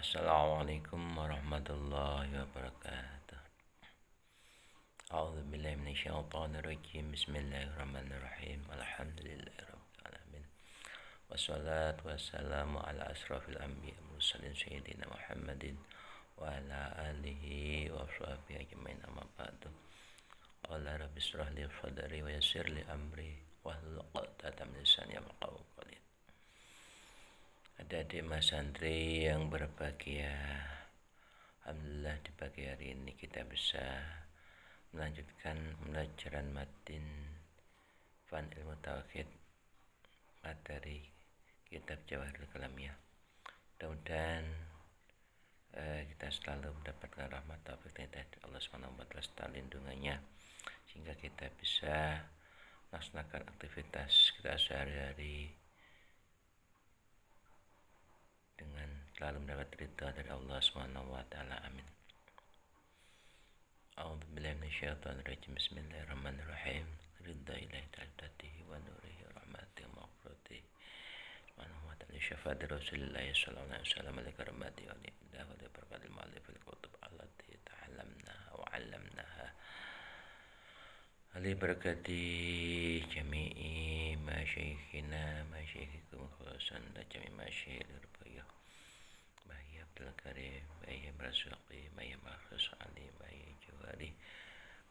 Assalamualaikum warahmatullahi wabarakatuh. A'udzubillahi minasyaitonirrajim. Bismillahirrahmanirrahim. Alhamdulillahirabbil alamin. Wassalatu wassalamu ala asrofil anbiya'i wal mursalin sayyidina Muhammadin wa ala alihi wa sahbihi ajmain, amma ba'du. Qala rabbi shrah li sadri wa yassir li amri wahlul 'uqdatam min lisani yafqahu qawli. Adik-adik Mas Santri yang berbahagia, alhamdulillah di pagi hari ini kita bisa melanjutkan pembelajaran matin Fan Ilmu Tauhid materi kitab Jawahirul Kalamiyah. Mudah-mudahan kita selalu mendapatkan rahmat taufik dari Allah SWT serta lindungannya, sehingga kita bisa melaksanakan aktivitas kita sehari-hari dengan selalu mendapat ridha dari Allah SWT. Amin. A'udzubillahi minasyaitonirrajim. Bismillahirrahmanirrahim. Ridha ilahi ta'ala wa nurihi rahmati wa maghfirati subhanahu wa ta'ala syafaati Rasulillahi sallallahu alaihi wasallam alaihi rahmati wa lillahi wa li barakatil mu'allifil kutub allati ta'allamnaha wa 'allamnaha ali barakati jami'i masyaikhina masyaikikum khulasan da jami'i masyaikh rubayah Bahya Abdul Karim, Bahya Marzuki, Bahya Mahfuz Ali, Bahya Jawari,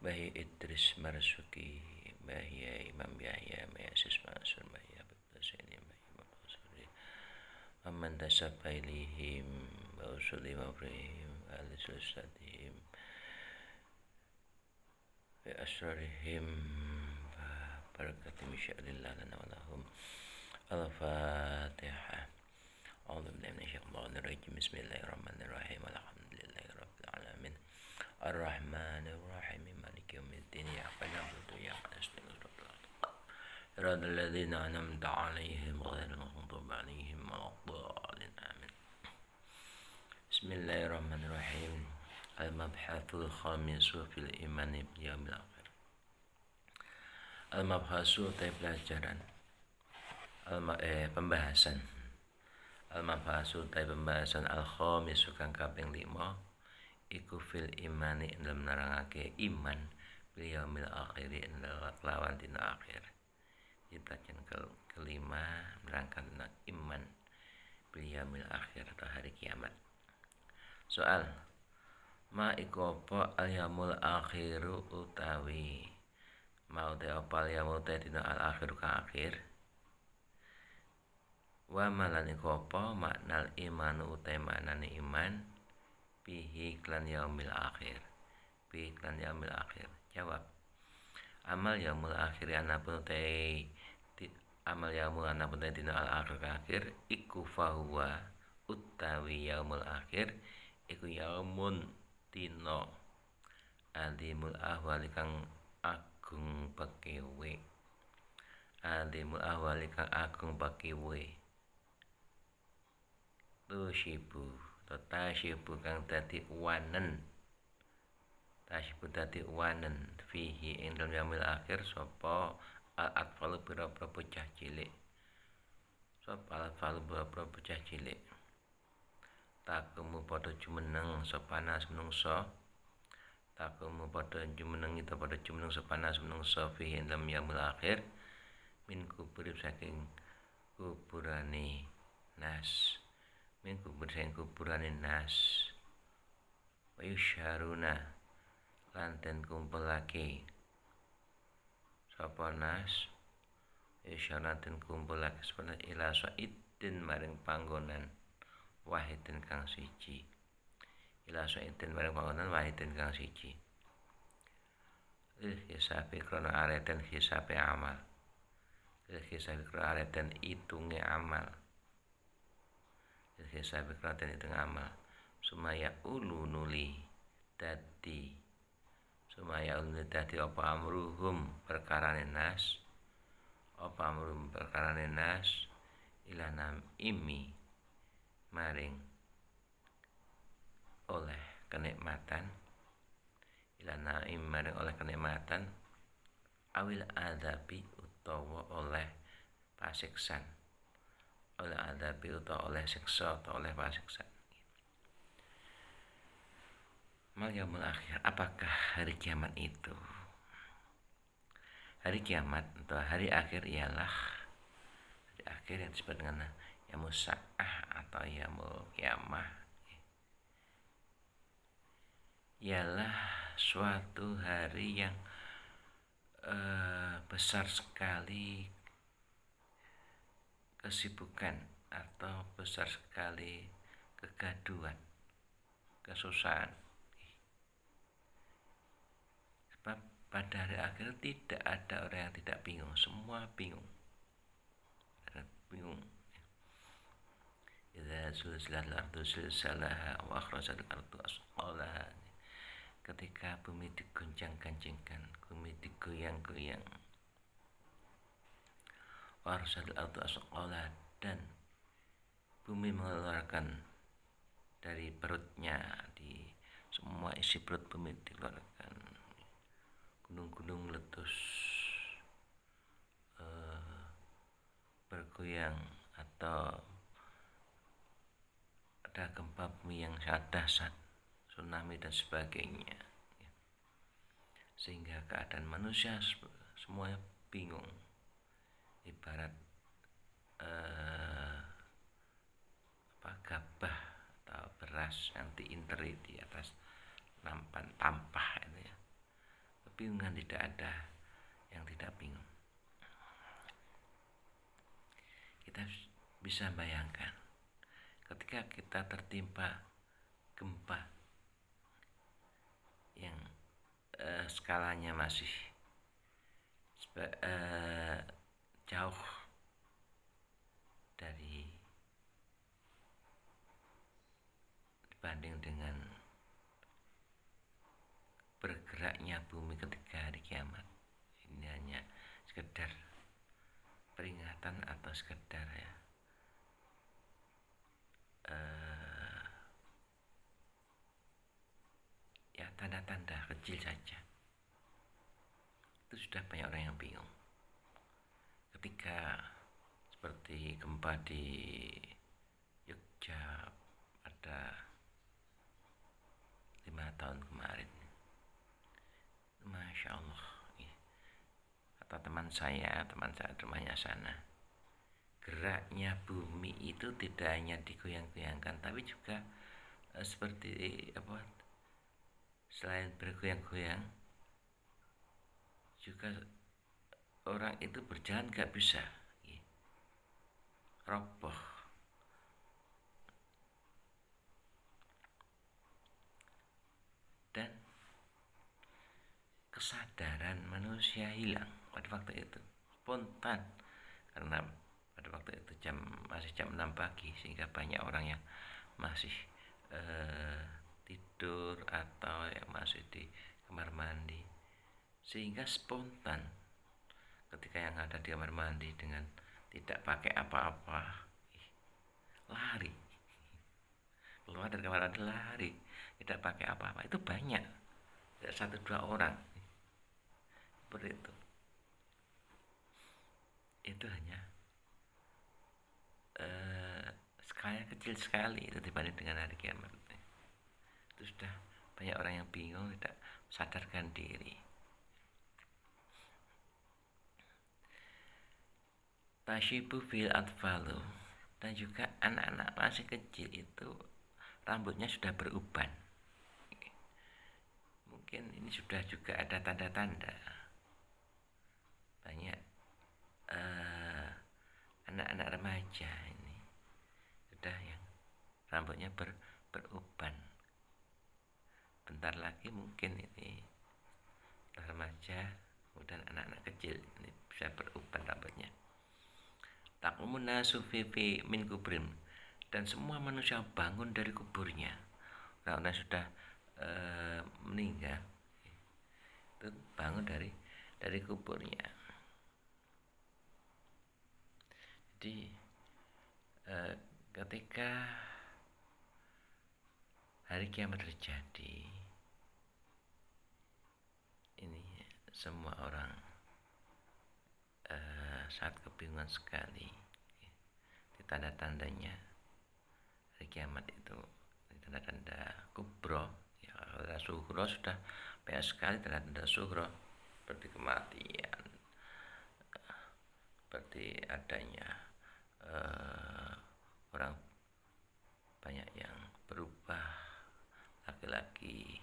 Bahya Idris Marzuki, Bahya Imam Yahya, Bahya Sis Mansur, Bahya Abdul Husaini, Bahya Mahfuzuri, Amman Tasabailihim, Ba'usuli Mafrihim, Alisustatihim, Asrarihim, Barakatim Sya'lillah lana walahum. Al-Fatihah. A'udzubillahi minasyaitonirrajim. Bismillahirrahmanirrahim. Alhamdulillahirabbil alamin. Arrahmanirrahim. Maliki yaumiddin. Iyyaka na'budu wa iyyaka nasta'in. Siratal ladzina an'amta 'alaihim ghairil maghdubi 'alaihim waladdallin. Amin. Bismillahirrahmanirrahim. Al-mabhasul khamisu fil imani bil yaumil akhir. Al-mabhasu pelajaran. Pembahasan. Al-mabhasu pembahasan al-khamisu kang kaping 5 iku fil imani dalam nerangake iman bil yaumil akhir lawan dina akhir. Pelajaran kelima menerangkan iman bil yaumil akhir atau hari kiamat. Soal ma iku apa al-yaumul akhiru utawi mau te apa al-yaumul dina al-akhiru ka akhir. Wa malani kopo maknal imanu utai maknani iman bihi klan yaumil akhir. Bihi klan yaumil akhir. Jawab. Amal yaumul akhir anapun utai amal yaumul anapun utai dina al akhir iku fahuwa utawi yaumul akhir iku yaumun dina adimul ahwali kang agung pakewe. Adimul ahwali kang agung pakewe. Tasyibu kang dadi wanen. Tasyibu dadi wanen fihi ing dalem yaumil akhir sapa al-atfalu pira-pira bocah cilik. Sapa al-atfalu pira-pira bocah cilik. Takumu padha jumeneng sepanas menungso. Takumu padha jumeneng ita padha jumeneng sepanas menungso fihi ing dalem yaumil akhir min kubur saking kuburane nas. Min kubur saking kuburane nas. Wa yusyaruna lan den kumpulake sapa nas. Yusyaruna den kumpulake sapa ila sa'idin maring panggonan wahidin kang siji. Ila sa'idin maring panggonan wahidin kang siji. Hisabi krono areten hisabe amal. Hisabi krono areten itunge amal. Hisabi krono itung amal. Sumaya ulu nuli dadi. Sumaya ulu dadi apa amruhum perkarane nas. Apa amruhum perkarane nas ilanam imi maring oleh kenikmatan. Ilana imi maring oleh kenikmatan awil adabi utawa oleh pasiksan. Oleh adabi utawa oleh siksa atau oleh pasiksan. Mal yaumul akhir, apakah hari kiamat itu? Hari kiamat atau hari akhir ialah hari akhir yang disebut dengan yaumul sa'ah atau yaumul kiamah, ialah suatu hari yang besar sekali kesibukan atau besar sekali kegaduhan, kesusahan. Sebab pada hari akhir tidak ada orang yang tidak bingung, semua bingung. Bingung. Idza zulzilatil ardu zilzalaha wa akhrajatil ardu asqalaha. Ketika bumi diguncang-gancingkan, bumi digoyang-goyang. Wa akhrajatil ardu asqalaha, dan bumi mengeluarkan dari perutnya, di semua isi perut bumi dikeluarkan. Gunung-gunung meletus, bergoyang, atau ada gempa bumi yang sangat dahsyat, tsunami dan sebagainya, sehingga keadaan manusia semuanya bingung, ibarat gabah atau beras yang diinteri di atas nampan tampah itu ya. Kebingungan, tidak ada yang tidak bingung. Kita bisa bayangkan ketika kita tertimpa gempa yang skalanya masih jauh dari dibanding dengan bergeraknya bumi ketika hari kiamat. Ini hanya sekedar peringatan atau sekedar ya tanda-tanda kecil saja. Itu sudah banyak orang yang bingung. Ketika seperti gempa di Jogja pada 5 tahun kemarin, Masya Allah, kata teman saya rumahnya sana, geraknya bumi itu tidak hanya digoyang-goyangkan, tapi juga seperti selain bergoyang-goyang, juga orang itu berjalan gak bisa, roboh. Dan kesadaran manusia hilang pada waktu itu, spontan, karena pada waktu itu masih jam 6 pagi, sehingga banyak orang yang masih tidur atau yang masih di kamar mandi, sehingga spontan ketika yang ada di kamar mandi dengan tidak pakai apa-apa, lari keluar dari kamar mandi, lari tidak pakai apa-apa. Itu banyak, tidak 1-2 orang seperti itu. Itu hanya skalanya kecil sekali itu dibanding dengan hari kiamat. Itu sudah banyak orang yang bingung, tidak sadarkan diri. Tashibu fil atfalu, dan juga anak-anak masih kecil itu rambutnya sudah beruban. Mungkin ini sudah juga ada tanda-tanda banyak anak-anak remaja ini sudah yang rambutnya beruban. Bentar lagi mungkin ini remaja, kemudian anak-anak kecil ini bisa beruban rambutnya. Taqumun nasu fi min kubrim, dan semua manusia bangun dari kuburnya. Orang-orang sudah meninggal itu bangun dari kuburnya. Jadi ketika hari kiamat terjadi, ini semua orang saat kebingungan sekali. Di tanda-tandanya hari kiamat itu, tanda-tanda kubro, Ya, tanda sughra sudah banyak sekali tanda-tanda sughra, seperti kematian, seperti adanya orang banyak yang berubah, laki-laki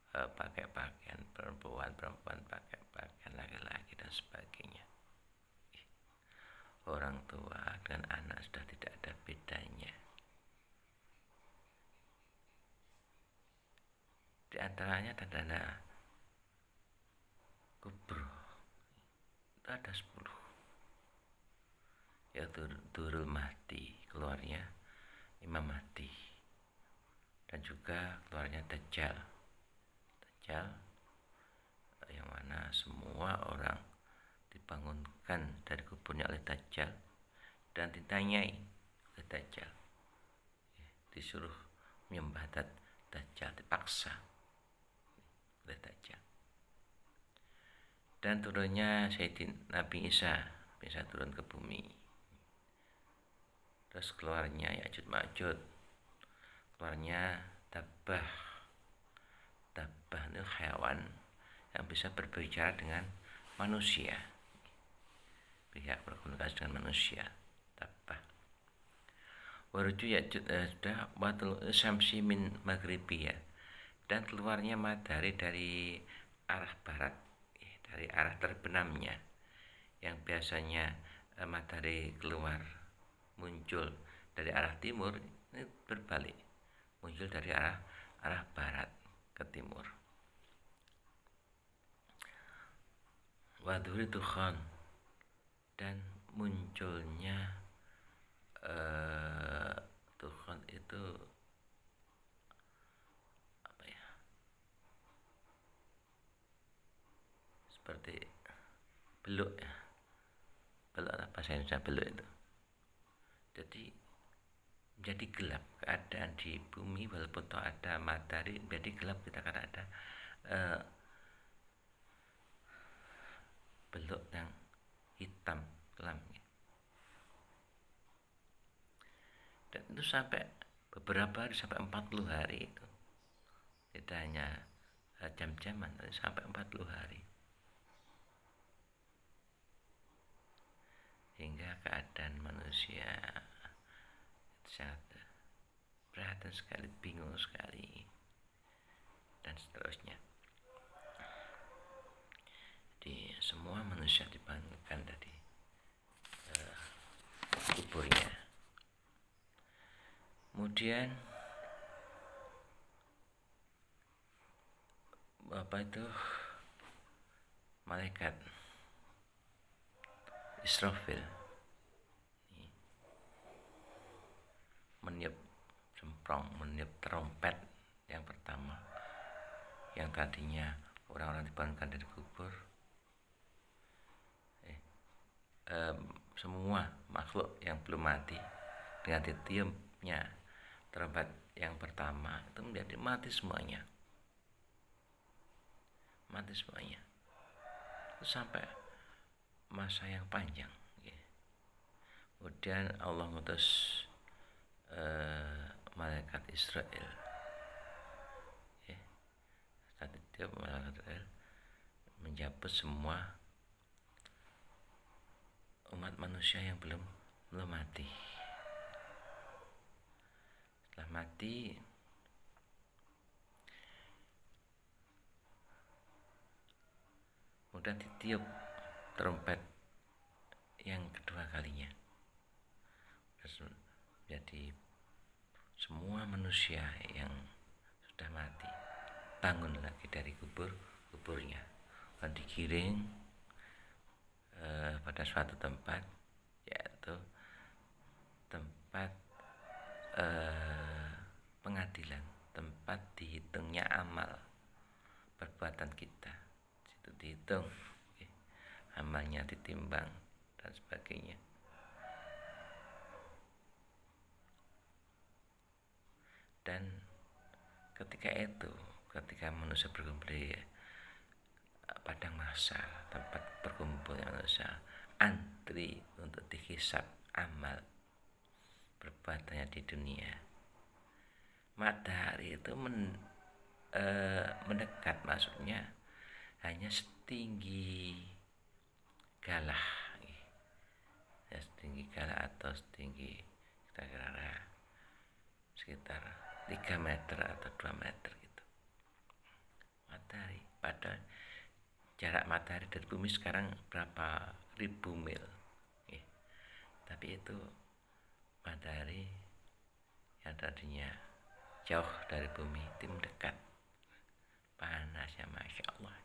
pakai pakaian perempuan, perempuan pakai pakaian laki-laki dan sebagainya. Orang tua dengan anak sudah tidak ada bedanya. Di antaranya tanda kubro itu ada 10, yaitu Durul Mahdi, keluarnya Imam Mahdi, dan juga keluarnya Dajjal. Dajjal yang mana semua orang dibangunkan dari kuburnya oleh Dajjal dan ditanyai oleh Dajjal, disuruh menyembah Dajjal, dipaksa oleh Dajjal. Dan turunnya Sayyidina Nabi Isa turun ke bumi. Terus keluarnya Ya'juj Ma'juj, keluarnya Dabbah. Dabbah itu hewan yang bisa berbicara dengan manusia, pihak berkomunikasi dengan manusia. Dabbah. Waruju Ya'juj sudah watul syamsi min maghribiya, dan keluarnya matahari dari arah barat, dari arah terbenamnya. Yang biasanya matahari keluar muncul dari arah timur, ini berbalik, muncul dari arah barat ke timur. Wadhuri Tukhan, dan munculnya Tukhan itu apa ya, seperti beluk ya, beluk apa saya bisa beluk itu. Jadi menjadi gelap keadaan di bumi, walaupun toh ada matahari menjadi gelap kita karena ada beluk yang hitam kelam. Dan itu sampai beberapa hari, sampai 40 hari itu. Tidak hanya jam-jaman, tapi sampai 40 hari. Hingga keadaan manusia sangat prihatin sekali, bingung sekali, dan seterusnya. Jadi semua manusia dibangunkan dari kuburnya. Kemudian apa itu, malaikat Israfil meniup semprong, meniup trompet yang pertama, yang tadinya orang-orang dibangunkan dari kubur, semua makhluk yang belum mati, dengan ditiupnya trompet yang pertama itu menjadi mati semuanya, itu sampai masa yang panjang. Kemudian Allah ngutus malaikat Israel, saat itu malaikat Israel menjemput semua umat manusia yang belum mati. Setelah mati, kemudian ditiup trompet yang kedua kalinya. Jadi semua manusia yang sudah mati bangun lagi dari kuburnya dan digiring pada suatu tempat, yaitu tempat pengadilan, tempat dihitungnya amal perbuatan kita. Situ dihitung, amalnya ditimbang dan sebagainya. Dan ketika manusia berkumpul di padang mahsyar, tempat berkumpulnya manusia, antri untuk dihisab amal perbuatannya di dunia. Matahari itu mendekat, maksudnya hanya setinggi galah, ya, setinggi galah atau setinggi kira-kira sekitar 3 meter atau 2 meter gitu matahari. Padahal jarak matahari dari bumi sekarang berapa ribu mil, tapi itu matahari yang tadinya jauh dari bumi itu mendekat, panasnya Masya Allah.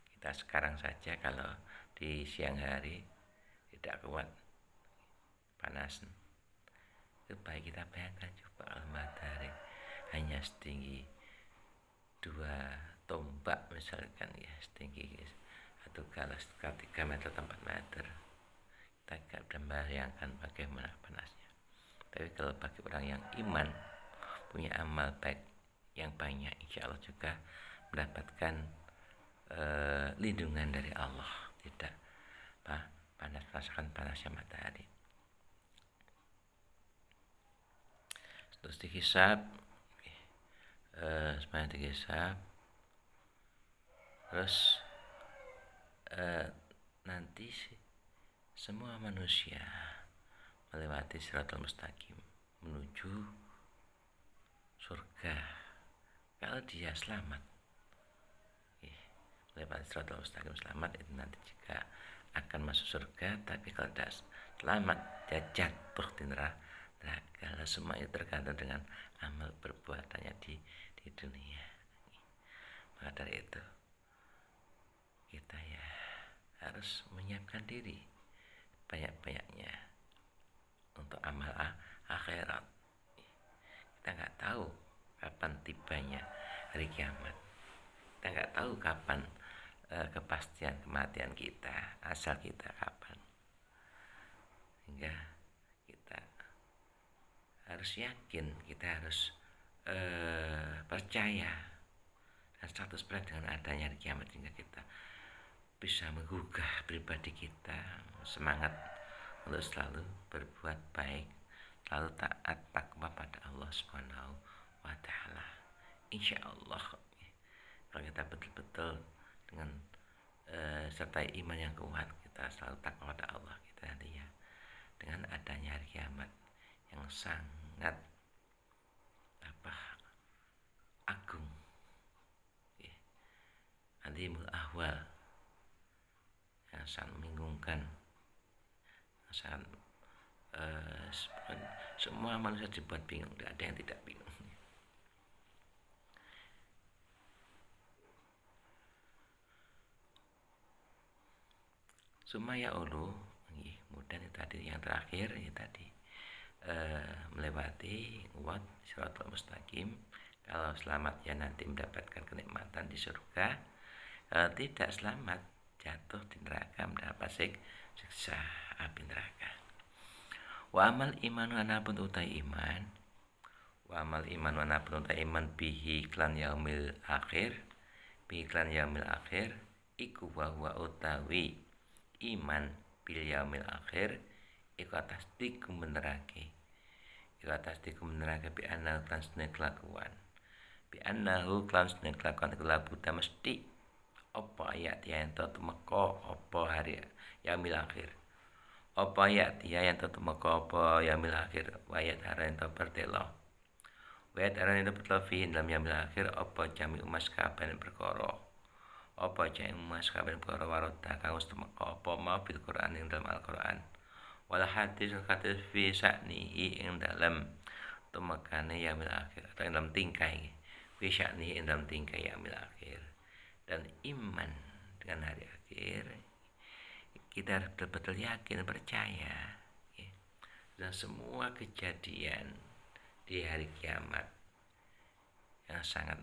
Kita sekarang saja kalau di siang hari tidak kuat panas, itu baik kita bayangkan coba kalau matahari hanya setinggi 2 tombak misalkan, ya setinggi atau galah 3 meter atau 4 meter, kita tidak bisa bayangkan bagaimana panasnya. Tapi kalau bagi orang yang iman, punya amal baik yang banyak, insya Allah juga mendapatkan lindungan dari Allah, tidak merasakan panasnya matahari. Terus dihisab, semuanya dihisab, terus nanti semua manusia melewati Shiratal Mustaqim menuju surga kalau dia selamat. Melewati Shiratal Mustaqim selamat, itu nanti juga akan masuk surga. Tapi kalau tidak selamat, dia jatuh di neraka. Kalau semua itu tergantung dengan amal perbuatannya di dunia. Maka dari itu kita ya harus menyiapkan diri banyak-banyaknya untuk amal akhirat. Kita nggak tahu kapan tibanya hari kiamat. Kita nggak tahu kapan kepastian kematian kita, asal kita kapan. Sehingga kita harus yakin, kita harus percaya dan 100% dengan adanya hari kiamat, sehingga kita bisa menggugah pribadi kita semangat untuk selalu berbuat baik, selalu taat takwa pada Allah Subhanahu wa Ta'ala. Insya Allah kalau kita betul-betul dengan sertai iman yang kuat, kita selalu takwa pada Allah, kita nanti ya dengan adanya hari kiamat yang sangat agung, azimul ahwal, yang sangat membingungkan, yang sangat semua manusia dibuat bingung, tidak ada yang tidak bingung. Sumaya ulu, kemudian itu tadi yang terakhir, ini tadi melewati Shiratal Mustaqim. Kalau selamat ya nanti mendapatkan kenikmatan di surga. Kalau tidak selamat, jatuh di neraka, mendapat siksa api neraka. Wa amal iman wanapun utai iman, wa amal iman wanapun utai iman bihi klan yaumil akhir, bihi klan yaumil akhir, iku wa utawi iman bil yaumil akhir, iku atas diku menerake, iku atas diku menerake bi annahu klan sunai kelakuan, bi annahu klan sunai kelakuan iku labuta mesti apa ayat yang temeko apa hari yaumil akhir, apa ayat yang temeko apa yaumil akhir, wayat haran to pertelo, wayat haran to pertelo fi dalam yaumil akhir apa jami umas kaben perkara, apa jami umas kaben perkara warota kang temeko apa ma bil Quran ing dalam Al-Quran, wal hadis fi sa'nihi ing dalam temekane yaumil akhir, atau ing dalam tingkai fi sa'nihi ing dalam tingkai yaumil akhir. Dan iman dengan hari akhir, kita harus betul-betul yakin, percaya ya, dan semua kejadian di hari kiamat yang sangat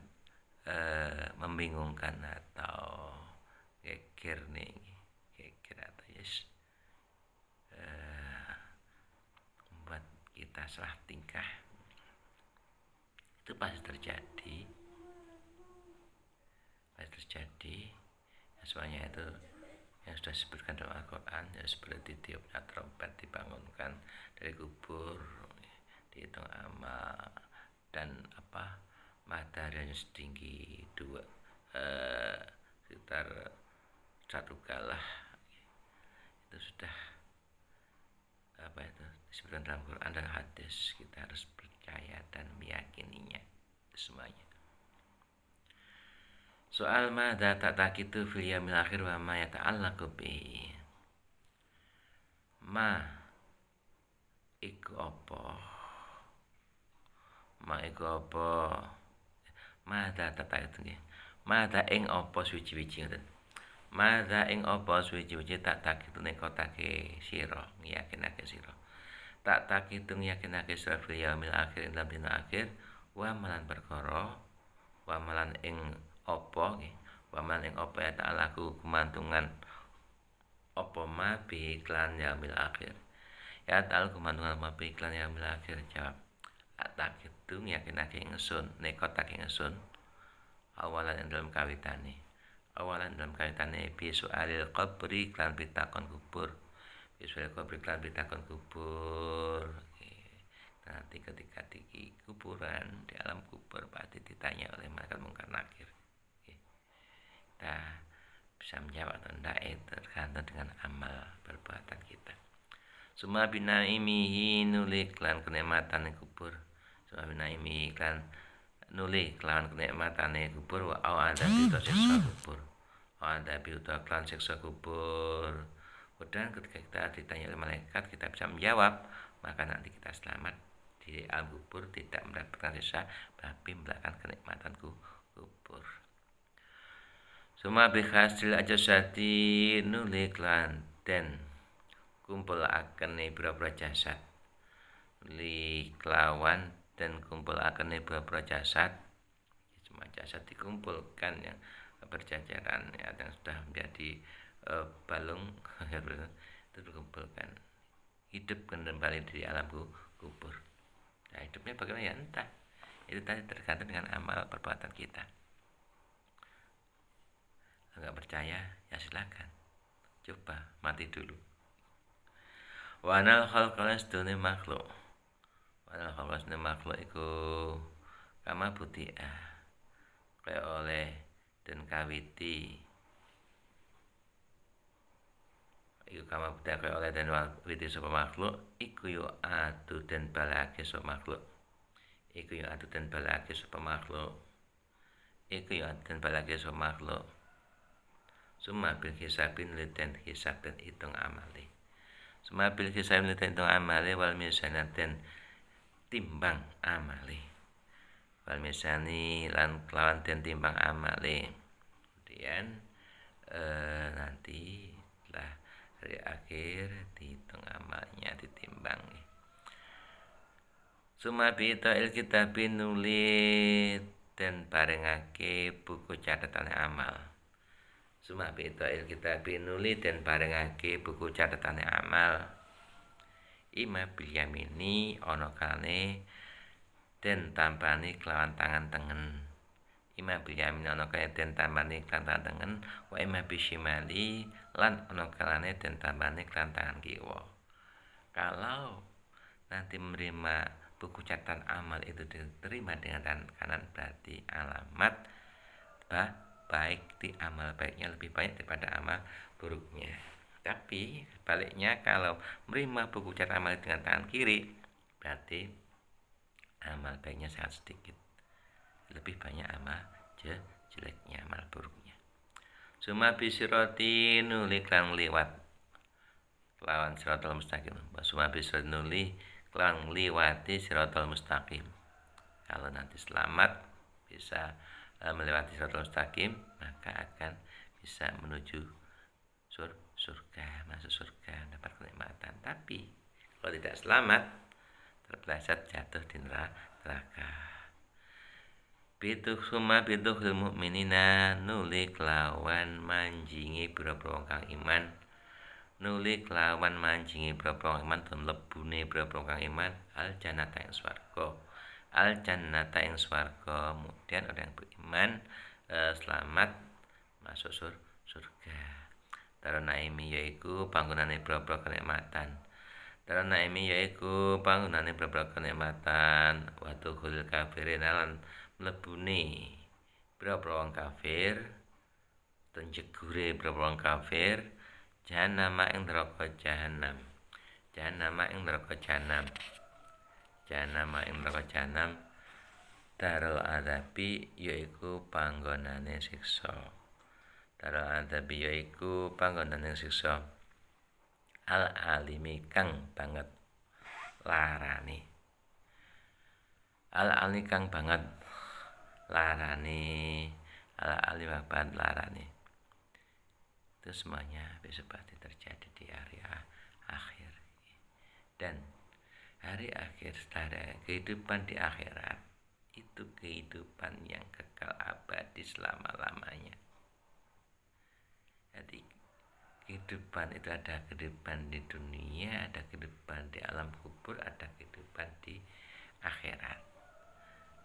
membingungkan atau geger atau membuat kita salah tingkah, itu pasti terjadi. Semuanya itu yang sudah disebutkan dalam Al-Quran, ya seperti tiupnya trompet dibangunkan dari kubur, dihitung amal, dan matahari hanya setinggi sekitar 1 galah. Itu sudah disebutkan dalam Quran dan hadis. Kita harus percaya dan meyakininya semuanya. Soal madza ta'taqidu fil yaumil akhir wa ma yata'allaqu bihi. Ma iku apa? Ma iku apa? Madza ta'taqidu nggih. Madza ing apa suci-suci ngoten. Madza ing apa suci-suci ta'taqidu nek kotake sira, yakinake sira. Ta'taqidu yakinake sira fil yaumil akhir ing dina akhir wa malan perkara wa malan ing apa nggih waman ing apa ya ta'alaku kemantungan apa ma bi iklan yaumil akhir ya ta'al kemantungan ma bi iklan yaumil akhir. Jawab tak itu yakinake ingsun nekotake ingsun awalan dalam kawitane bi soalil qabri klan pitakon kubur nanti ketika di kuburan di alam kubur pasti ditanya oleh malaikat mungkar nakir. Kita bisa menjawab atau tidak itu tergantung dengan amal perbuatan kita. Suma binaimihi nuli klan kenikmatan kubur. Suma binaimihi klan nuli klan kenikmatan kubur wa au ada bito siksa kubur. Ada bito klan siksa kubur. Dan ketika kita ditanya oleh malaikat kita bisa menjawab, maka nanti kita selamat di alam kubur, tidak mendapatkan siksa tapi mendapatkan kenikmatan kubur. Suma bikhasil ajasati nuli klan den kumpul akene pira-pira jasad li kelawan dan kumpul akene pira-pira jasad. Semua jasad dikumpulkan yang berjajaran ya, yang sudah menjadi balung itu dikumpulkan, hidup kembali di alam kubur. Nah, hidupnya bagaimana ya entah, itu tadi tergantung dengan amal perbuatan kita. Enggak percaya ya silakan coba mati dulu. Wanal khalqalas dunia makhluk iku kama buti'ah kaya oleh dan kawiti iku kama buti'ah kaya oleh dan kawiti sapa makhluk iku yo adu dan balake sapa makhluk Suma bil hisabin dan hisab dan hitung amali. Suma bil hisabin dan hitung amali wal misanaten timbang amali. Wal misani lan kelawan dan timbang amali. Kemudian nanti setelah hari akhir dihitung amalnya, ditimbang. Suma bi ta'il kitabin nulis dan barengake buku catatan amal. Suma bi ta'il kitabin nulis dan barengake buku catatan amal. Ima bil yamini ana kalane den tampani kelawan tangan tengen. Ima bil yamini ana kalane den tampani kelawan tangan tengen, wa ima bisimali lan ana kalane den tampani kelawan tangan kiwa. Kalau nanti menerima buku catatan amal itu diterima dengan tangan kanan, berarti alamat baik di amal baiknya lebih banyak daripada amal buruknya. Tapi sebaliknya kalau menerima buku catatan amal dengan tangan kiri, berarti amal baiknya sangat sedikit, lebih banyak amal jeleknya, amal buruknya. Suma bisiroti nuli kang liwat lawan siratal mustaqim. Suma bisiroti nuli kang liwati siratal mustaqim. Kalau nanti selamat bisa melewati siratal mustaqim, maka akan bisa menuju surga, masuk surga, dapat kenikmatan. Tapi kalau tidak selamat, terpeleset jatuh di neraka. Bituh mukminina nuli kelawan manjingi pira-pira kang iman. Nuli kelawan manjingi pira-pira iman temlebune pira-pira kang iman al jannata ing swarga. Kemudian orang yang beriman selamat masuk surga. Taronaimi yaiku panggonane pira-pira kenikmatan. Taronaimi yaiku panggonane pira-pira kenikmatan. Wa tukhul kafirin lan mlebune pira-pira wong kafir, tenjegure pira-pira wong kafir, jahanam ing neraka jahanam. Jahanam ing neraka jahanam. Jahanam ing neraka jahanam. Darul adabi yaiku panggonane siksa. Darul adabi yaiku panggonane siksa. Al alimi kang banget larane. Al alimi kang banget larane. Al alim banget larane. Itu semuanya besok pasti terjadi di hari akhir. Dan hari akhir setelah kehidupan di akhirat itu kehidupan yang kekal abadi selama-lamanya. Jadi kehidupan itu ada kehidupan di dunia, ada kehidupan di alam kubur, ada kehidupan di akhirat.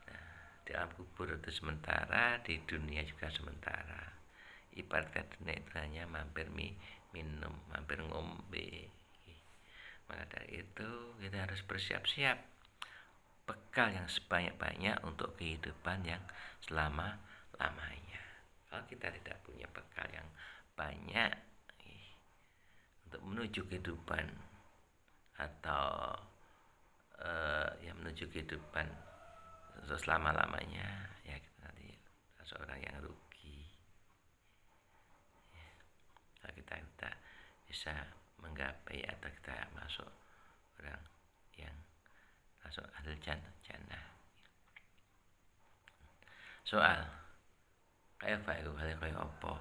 Nah, di alam kubur itu sementara, di dunia juga sementara. Ibarat dunia itu hanya mampir minum, mampir ngombe. Maka dari itu kita harus bersiap-siap bekal yang sebanyak-banyak untuk kehidupan yang selama-lamanya. Kalau kita tidak punya bekal yang banyak untuk menuju kehidupan atau menuju kehidupan selama-lamanya, ya kita nanti seorang yang rugi. Kalau kita tidak bisa menggapai atau kita masuk orang yang masuk ahli jannah. Soal kaifa iku kaya apa?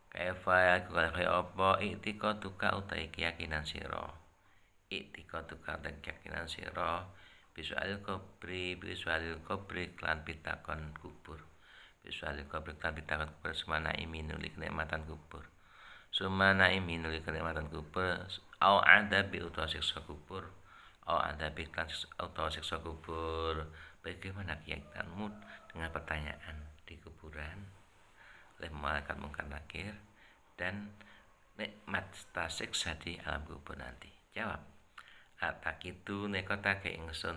Kaifa iku kaya apa? I'tiqaduka utai keyakinan sira. I'tiqaduka utai keyakinan sira bisualil kubri klan pitakon kubur. Bisualil kubri klan pitakon kubur semana iminuli kenikmatan kubur. Sumana iminuli kenikmatan kubur au adabi utawa siksa kubur. Au adabi klan utawa siksa kubur. Bagaimana keyakinanmu dengan pertanyaan di kuburan oleh malaikat mungkar nakir dan nikmat siksa di alam kubur nanti? Jawab, atakitu nekotake ingsun,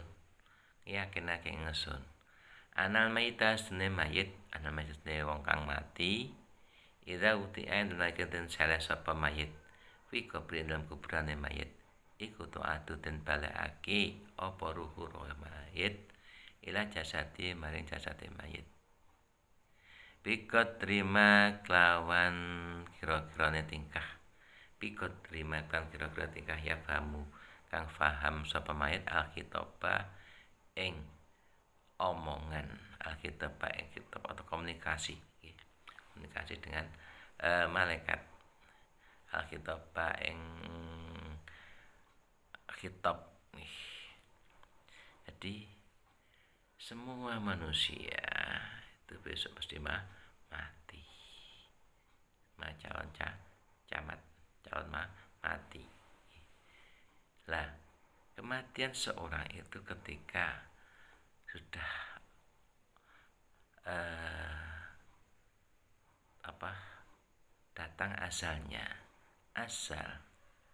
yakinake ingsun, anal maita sene mayit, anal mayit sene wong kang mati, ida utiain dan dan salah sapa mayit, fi kubri dalam kuburane mayit, iku adu den balekake apa ruhu roh mayit ila jasadi maring jasade mayit. Bikot terima kelawan kira-kirane tingkah. Bikot terima kelawan kira-kira tingkah ya fahamu kang faham sapa mayit alkitaba ing omongan, alkitaba ing kitab atau komunikasi. Komunikasi dengan malaikat. Alkitaba ing kitab. Jadi semua manusia itu besok pasti mati. Calon mati. Lah, kematian seorang itu ketika sudah datang asalnya. Asal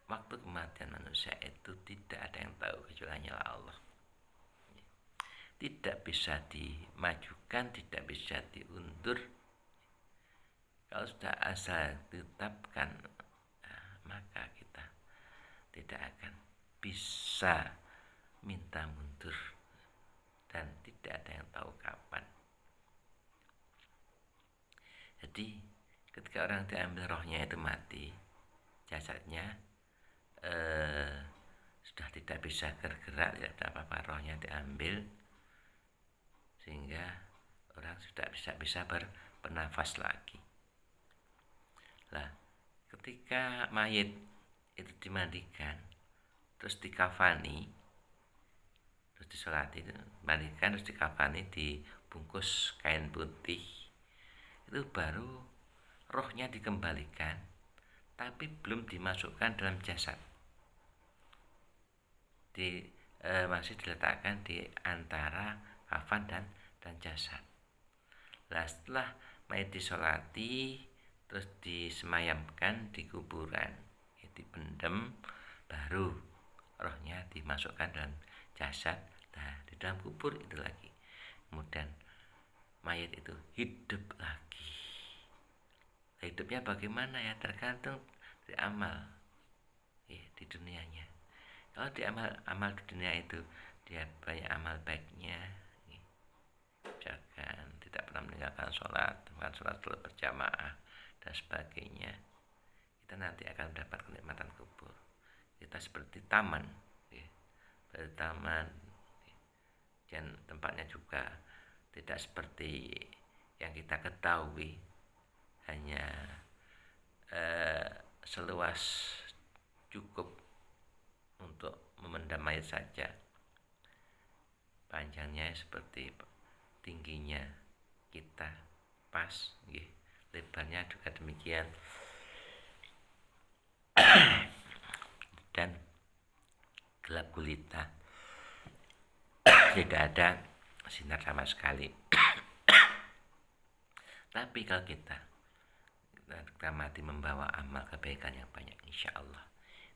waktu kematian manusia itu tidak ada yang tahu kecuali hanya Allah. Tidak bisa dimajukan, tidak bisa diundur. Kalau sudah asal ditetapkan, maka kita tidak akan bisa minta mundur dan tidak ada yang tahu kapan. Jadi ketika orang diambil rohnya itu mati, jasadnya sudah tidak bisa bergerak, tidak ada apa-apa, rohnya diambil, sehingga orang sudah bisa bernafas lagi. Lah, ketika mayit itu dimandikan, terus dikafani, terus disolati, dimandikan, terus dikafani, dibungkus kain putih, itu baru rohnya dikembalikan, tapi belum dimasukkan dalam jasad. Masih diletakkan di antara kafan dan jasad. Nah, setelah mayit disolati, terus disemayamkan di kuburan, dipendem, baru rohnya dimasukkan dalam jasad. Nah, di dalam kubur itu lagi. Kemudian mayit itu hidup lagi. Hidupnya bagaimana ya, tergantung dari amal ya, di dunianya. Kalau di amal di dunia itu dia banyak amal baiknya, misalkan tidak pernah meninggalkan sholat, bahkan sholat selalu berjamaah dan sebagainya, kita nanti akan mendapat kenikmatan kubur. Kita seperti taman ya, seperti taman ya. Dan tempatnya juga tidak seperti yang kita ketahui, hanya seluas cukup untuk memendam mayat saja. Panjangnya seperti tingginya kita pas, lebarnya juga demikian, dan gelap gulita, tidak ada sinar sama sekali. Tapi kalau kita mati membawa amal kebaikan yang banyak, insya Allah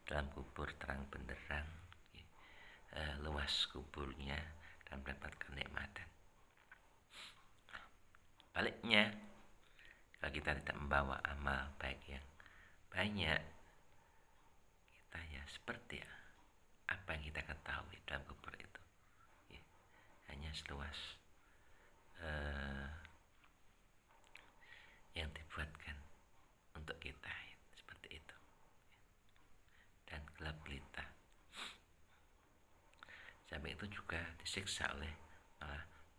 dalam kubur terang benderang, luas kuburnya dan mendapat kenikmatan. Baliknya, kalau kita tidak membawa amal baik yang banyak, kita ya seperti apa yang kita ketahui dalam kubur itu ya, hanya seluas yang dibuatkan untuk kita, seperti itu, dan gelap gulita. Sampai itu juga disiksa oleh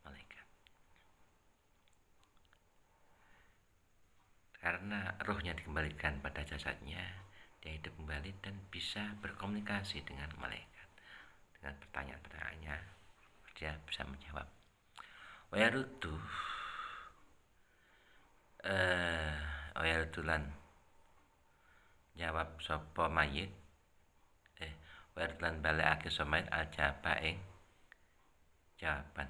malaikat, karena rohnya dikembalikan pada jasadnya, dia hidup kembali dan bisa berkomunikasi dengan malaikat. Dengan pertanyaan-pertanyaannya dia bisa menjawab. Wayarutulan jawab sapa mayit, wayarutulan balekake sapa mayit aljaba ing jawaban.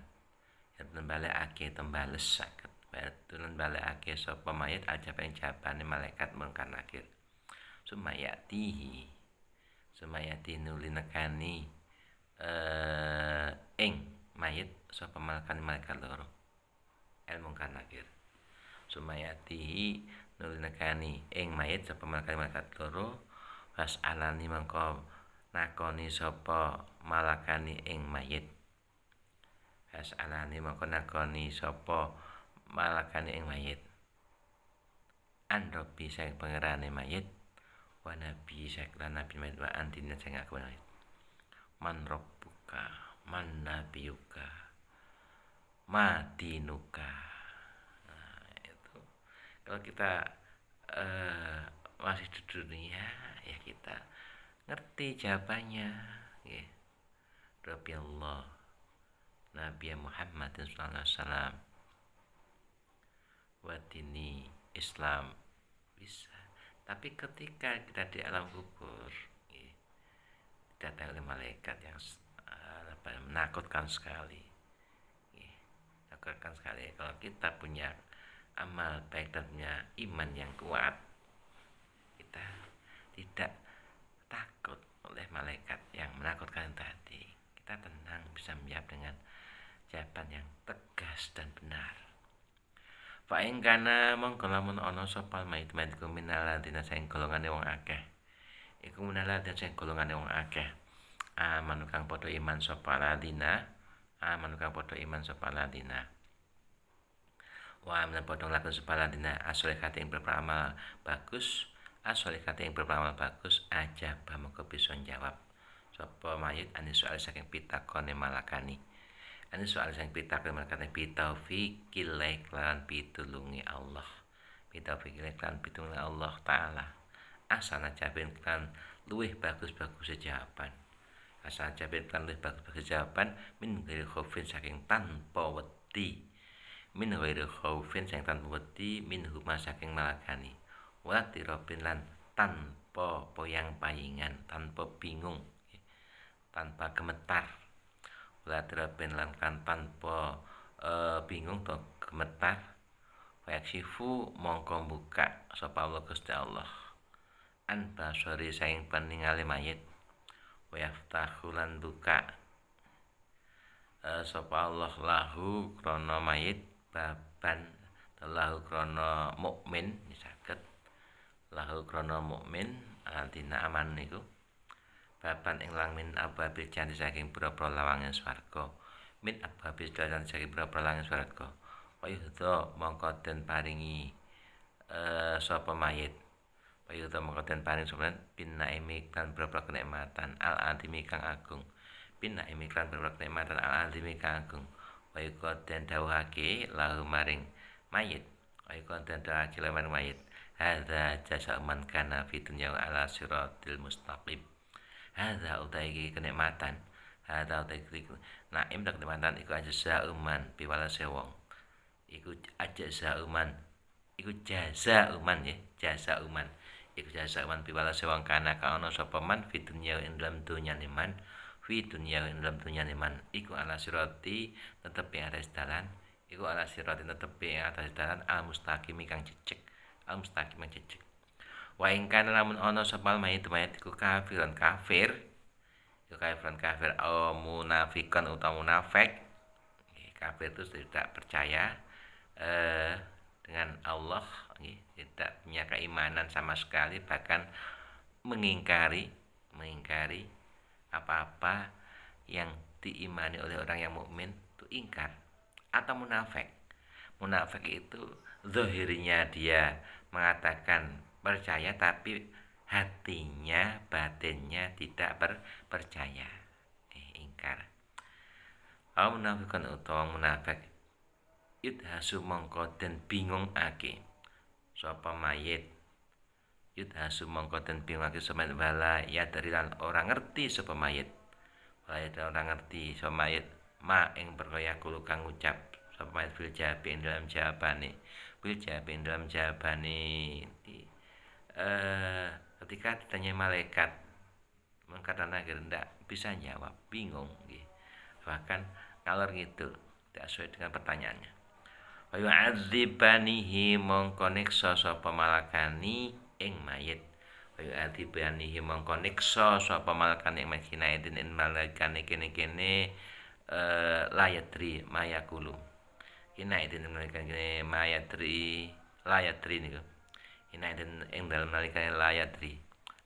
Wayarutulan balekake tembales saged. Wayarutulan balekake sapa mayit aljaba ing jawabane malaikat mungkar nakir. Sumayati nuli nekani ing mayit sapa malaikat loro ilmu kan nakir. Sumayati nuli nekani ing mayit sapa malaikat loro, was alani mangko nakoni sapa malakani ing mayit. Was alani mangko nakoni sapa malakani ing mayit. Androbi sing pangerane mayit, wa nabi saklan nabi mayit, wa antina sing aku mayit. Man rabbuka, man nabiyuka, madinuka. Nah, itu kalau kita masih di dunia ya kita ngerti jawabannya ya. Rabbi Allah Nabi Muhammad sallallahu alaihi wasallam wa dini Islam bisa. Tapi ketika kita di alam kubur ya, didatangi oleh malaikat yang menakutkan sekali ya, menakutkan sekali. Kalau kita punya amal baik dan punya iman yang kuat, kita tidak takut oleh malaikat yang menakutkan tadi. Kita tenang, bisa menjawab dengan jawaban yang tegas dan benar. Fa ing kana mongko lamun ana sapa mayit kuminaladina sing golongane wong akeh. Iku minaladina sing golongane wong akeh. Aman kang padha iman sapa ladina, aman kang padha iman sapa ladina. Wa aman padha lakon sapa ladina asole kate ing beramal bagus, asole kate ing beramal bagus aja mongko bisa jawab sapa mayit ane soal saking pitakone malakani. Ane soal saking pitakone malakani bitaufiqil lan pitulungi Allah. Bitaufiqil lan pitulungi Allah taala. Asana jaben kan luwih bagus-bagus jawaban. Asal jaben kan luwih bagus-bagus jawaban min ghairi khaufin saking tanpa wedi. Min ghairi khaufin saking tanpa wedi min huma saking malakani. Wa tirabin lan tanpa poyang-payingan, tanpa bingung, tanpa gemetar. Wa tirabin lan kan tanpa bingung atau gemetar. Wa yaksifu mongko buka sapa Allah Gusti Allah an basori saing peningale mayit. Wa yaftahu lan buka sapa Allah lahu krana mayit baban lahu krana mukmin saged lahu krana mukmin aladina aman niku baban ing langmin ababil janti saking pira-pira lawange swarga min ababil janti saking pira-pira lawange swarga wayuda mongko den paringi sapa mayit wayuda mongko den paring sapa pinaimi kan pira-pira kenikmatan al adimi kang agung pinaimi kan pira-pira kenikmatan al adimi kang agung wayuda den dawuhake lahu maring mayit wayuda den dawuhake lahu maring mayit hadza jasa man kana fi dunya ala siratil mustaqim hadza utaiki kenikmatan hadza utaiki naim dak kenikmatan iku aja uman piwalase wong iku aja uman iku jasa uman ya jasa uman iku jasa uman piwalase wong kana ka ana sapa man fi dunya ing dalam dunya niman fi dunya ing dalam dunya niman iku ala sirati tetep ing atas dalan iku ala sirati tetep ing atas dalan al mustaqim kang cecek al mustaqim cecek wa ing kana lamun ana sapa mayit iku kafiran kafir iku kafiran kafir au munafikan utawa munafik kafir itu tidak percaya dengan Allah tidak punya keimanan sama sekali bahkan mengingkari apa-apa yang diimani oleh orang yang mukmin itu ingkar atau munafik itu zahirnya dia mengatakan percaya tapi hatinya batinnya tidak percaya ingkar munafikan utawa munafik yudhasu mongko den bingung ake sapa mayit yudhasu mongko den bingung ake sapa wala ya dari lan ora ngerti sapa mayit wala ya ora ngerti sapa mayit ma ing perkaya kulo kang ngucap sapa mayit bil jawabi dalam jawabane ketika ditanya malaikat mengkatakan agar tidak bisa jawab bingung bahkan ngalor ngidul tidak sesuai dengan pertanyaannya wa yu'adzibanihi mongko niksa sapa malakani ing mayit wa yu'adzibanihi mongko niksa sapa malakani ing mayit ing malakani kene layatri mayakulu inaidin malakani mayatri layatri niku inaidin ing dalem nalikane layatri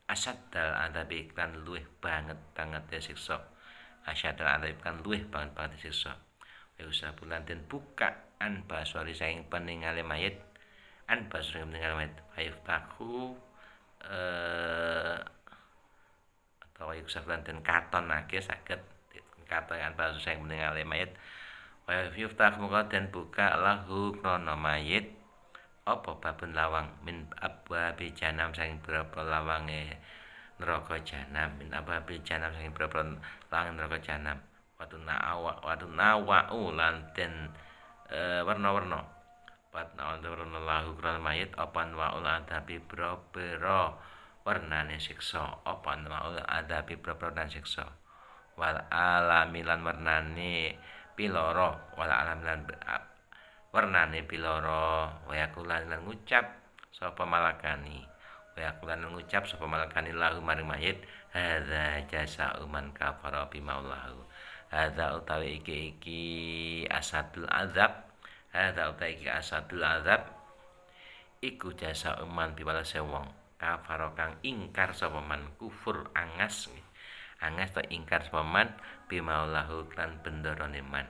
asaddal adabi kan luwih banget siksa asyadal adabi kan luwih banget siksa Wayusa bulan den buka an basori saing peningale mayit an basori peningale mayit hayuf taku atau wayusa bulan den katonake saged katon an basori saing peningale mayit wayuf taku moko den buka lahu krana mayit apa babun lawang min abwabi janam saing berapa lawange neraka janam min abwabi janam saing berapa lawange neraka janam watu nawa'u lan den warna-warna warna lahu kral mayit apan wa'ul adabi bro warnane siksa apan wa'ul adabi bro dan siksa wal alamilan warnane piloro wal alamilan warnane piloro wayakulan lan ngucap sapa malakani lahu maring mayit hadza jasa'u man kafara bimaulahu hadza utawi iki asadul azab iku jasa uman piwalase wong kafaro kang ingkar sapa man kufur angas ta ingkar sapa man bimaulahu kan bendarane man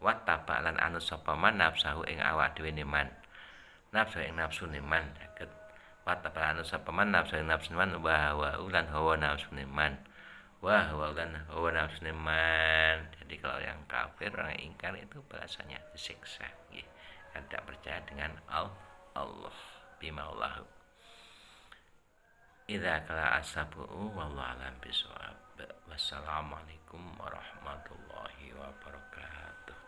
wa taba lan anus sapa man nafsahu ing awak dhewe ne man nafsune man saged wa taba anus sapa man nafsune man wa ulan hawa nafsune man jadi kalau yang kafir orang ingkar itu balasannya disiksa tidak percaya dengan Allah bimaulahu idza kala asabu wallahu alam bisawab wassalamualaikum warahmatullahi wabarakatuh.